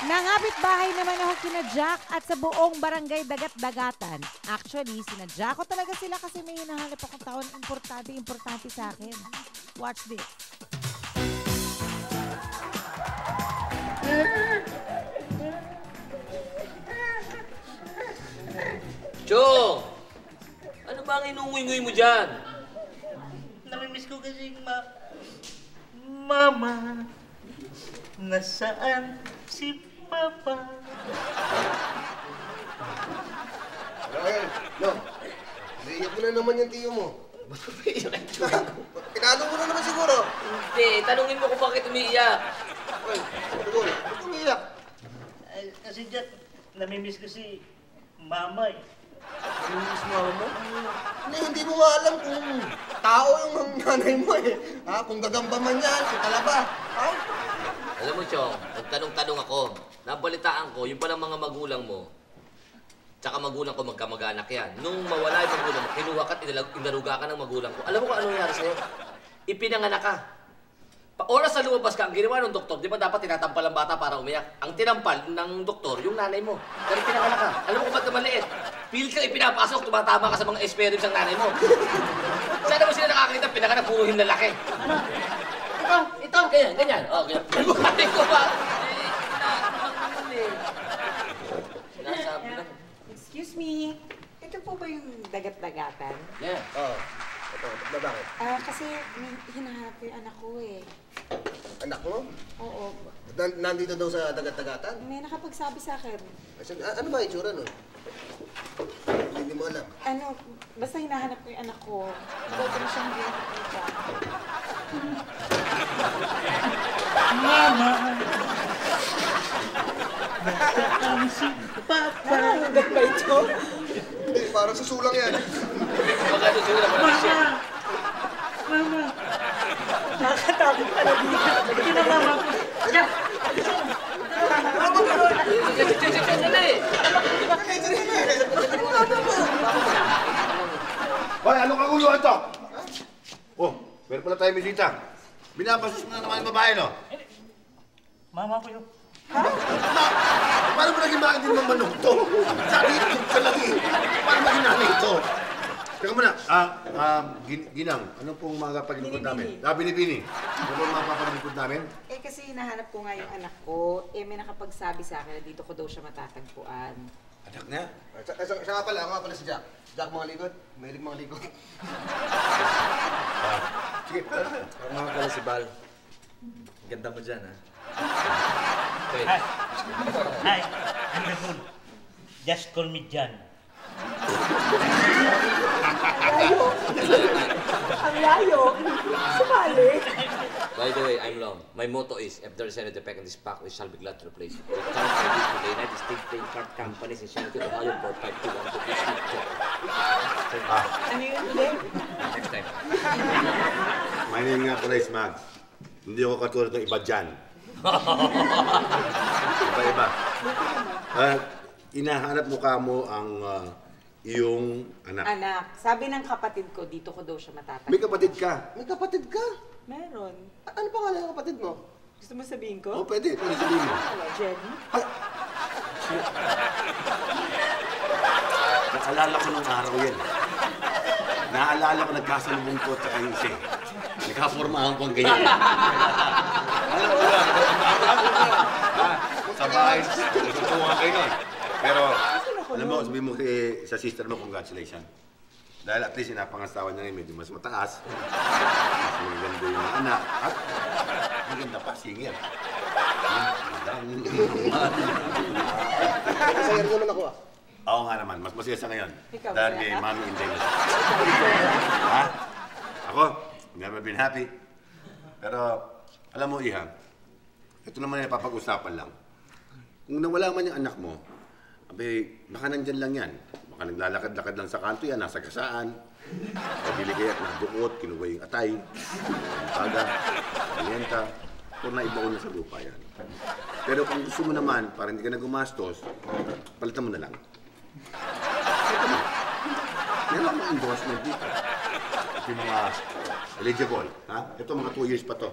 Nangapit bahay naman ako kina Jack at sa buong barangay Dagat-Dagatan. Actually, sinadya ko talaga sila kasi may hinahanap akong taon importante sa akin. Watch this. Chong! Ano ba ang inunguy-nguy mo dyan? Namimiss ko kasi Mama, nasaan si Papa? Ryan, no. Naiyak mo na naman yung tiyo mo. Ba't ba iyak ang Chong? Tinanong mo na naman siguro. Hindi, tanungin mo kung bakit umiiyak. Ay, siguro. Ba't umiiyak? Kasi Jack, namimiss ko si Mama eh. Namimiss mo mo? Hindi mo nga alam kung tao yung nanay mo eh. Ha? Kung gagamba man yan, kung talaba. Ha? Alam mo, Chong, nagtanong-tanong ako. Nabalitaan ko, yung palang mga magulang mo, tsaka magulang ko magkamag-anak yan. Nung mawala yung magulang mo, kinuha ka at inaruga ka ng magulang ko. Alam mo kung ano nangyari sa'yo? Ipinanganak ka. Oras sa lumabas ka, ang ginawa ng doktor, di ba dapat tinatampal ang bata para umiyak? Ang tinampal ng doktor, yung nanay mo. Pero pinanganak ka. Alam mo kung ba't na maliit? Pilit kang ipinapasok, tumatama ka sa mga experience ng nanay mo. Sana mo sila nakakita, pinanganak, puro hinlalaki. Ito, ganyan. Oh, ganyan. Buhay ko ba? Sinasabi lang. Excuse me. Ito po ba yung Dagat-Dagatan? Yeah. Oo. Ito, bakit? Kasi hinahanap ko yung anak ko eh. Anak mo? Oo. Nandito daw sa dagat-dagatan? May nakapagsabi sa akin. Ano ba yung itsura nun? Hindi mo alam. Basta hinahanap ko yung anak ko. Ikaw ko na siyang ginagawa ko dyan. Mama, nasaan si Papa? Nakakagat ba ito? Hindi, parang susulang yan. Magkano sila? Mama, Nakakatakot pala dito. ito na mama ko. Jack, Hoy, anong kaguluhan to? Oh, meron pala tayo bisita. Binabasos mo na naman yung babae, no? Mama ko yun. Paano mo naging bakit din mamanong to? Sabi ito ka lang eh. Paano maging nanay ito? Teka muna, Ginang, ano pong mga paglingkod namin? Binibini. Ano pong mga paglingkod namin? Kasi hinahanap ko nga yung anak ko. May nakapagsabi sa akin na dito ko daw siya matatagpuan. Anak na? Siya nga pala si Jack. Jack mga likod. Mahilig mga likod. Sige. Ako nga pala si Bal. Ganda mo dyan, ha? Wait. Hi, I'm the fool. Just call me John. Ang layo! Sumali! By the way, I'm Long. My motto is, if there is any defect in this pack, we shall be glad to replace it. We can't compete with the United States playing card companies in Shanghai, Ohio, 4521 to this week. Ano yun ulit? Next time. My name nga pala is Mags. Hindi ako katulad ng iba dyan. Iba-iba. Inahanap mo ka mo ang iyong anak. Anak, sabi ng kapatid ko, dito ko daw siya matatagpuan. May kapatid ka. May kapatid ka? Meron. Ano pangalan ng kapatid mo? Gusto mo sabihin Oh, ko? pwede. Pwede sabihin mo. Ano, Jenny? Naalala ko nung araw yan. Naalala ko nagkasalubong ko at kayo isa. Nagkapormahan ko ang ganyan. Alam ko lang. Sa bahay, nagtutungan kayo nun. Pero, alam mo, sabihin mo sa sister mo, congratulations. Dahil at least sinapangasawa niya medyo mas mataas. Mas maganda yung mga anak. At maganda pa, singer. Masaya rin naman ako ah. Oo nga naman, mas masaya sa ngayon. Ikaw, Dahil masaya may ka? mommy in Daniel. Ha? Ako, never been happy. Pero, alam mo, Iha, ito naman ay napapag-usapan lang. Kung nawala man yung anak mo, abe, baka nandyan lang yan. Baka naglalakad-lakad lang sa kanto yan, nasa kasaan. Pabili kaya't nadukot, kinuha yung atay, paga, klienta, o naibaon na sa lupa yan. Pero kung gusto mo naman, para hindi ka na gumastos, palitan mo na lang. Ito mo. Meron akong endorsement dito. Ito yung mga eligible. Ha? Ito mga 2 years pa to.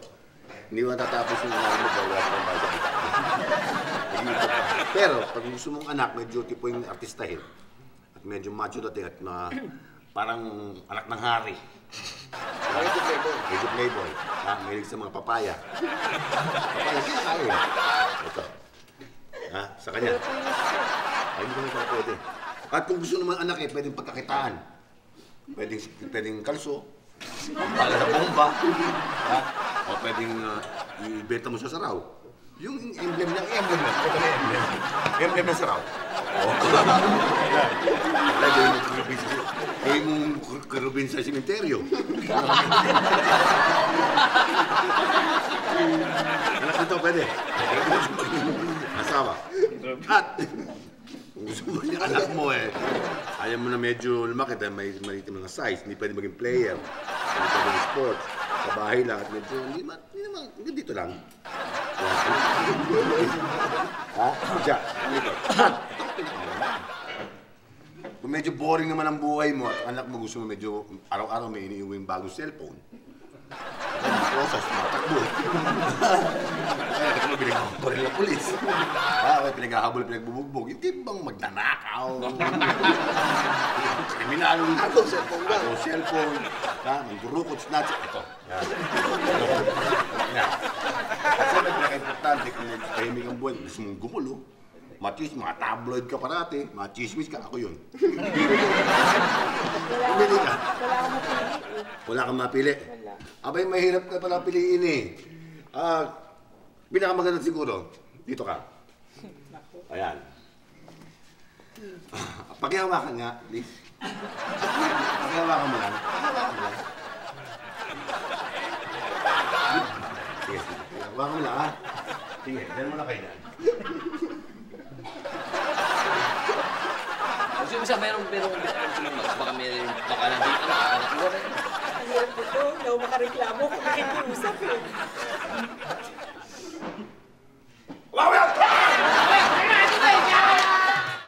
Hindi mo natatapos yung mga mo, bawas ng bago. Nag-iipon Pero pag gusto mong anak, medyo tipo yung artistahin. At medyo macho dating at parang anak ng hari. Medyo playboy. Medyo playboy. Mahilig sa mga papaya. Papaya kinakain. Ito. Sa kanya. Ay, hindi naman pwede. At kung gusto naman anak pwedeng pagkakitaan. Pwedeng kalso. Pala na bomba. O pwedeng ibenta mo sa saraw. Yung emblem niya, emblem na. Ito na emblem. Emblem na saraw. Kaya mong karubin sa simenteryo. Anak nito, pwede. Asawa. At kung gusto mo yung anak mo ayaw mo na medyo lumaki dahil may maliit mga size, hindi pwede maging player, hindi pwede maging sports, sa bahay lang at medyo hindi naman, dito lang. Diyan, dito. Kung medyo boring naman ang buhay mo at anak mo gusto mo medyo araw-araw may iniiwing bagong cellphone, prosas, matakbo. Kaya kasi mo pinaghahabol ng polis. Kaya pinaghahabol, pinagbubugbog. Yung tipong magnanakaw. Kriminal. Atong cellphone ba? Atong cellphone. Magdurukot, snatch. Ito. Yan. Kasi may pinaka-importante kung tahimik ang buwan, gusto mong gumulo. Mga tabloid ka parati, machismis ka, ako yun. Pumili ka. Wala kang mapili. Abay, mahirap ka pala piliin pinakamaganda siguro, dito ka. Ayan. Pakihawakan nga, please. Pakihawakan mo lang. Sige, pakihawakan mo lang, ha? Sige, dyan mo na kayo na. Kasi isa, merong baka nandito na anak mo. Ang hirap po ito, hindi ako makareklamo kung nakikiusap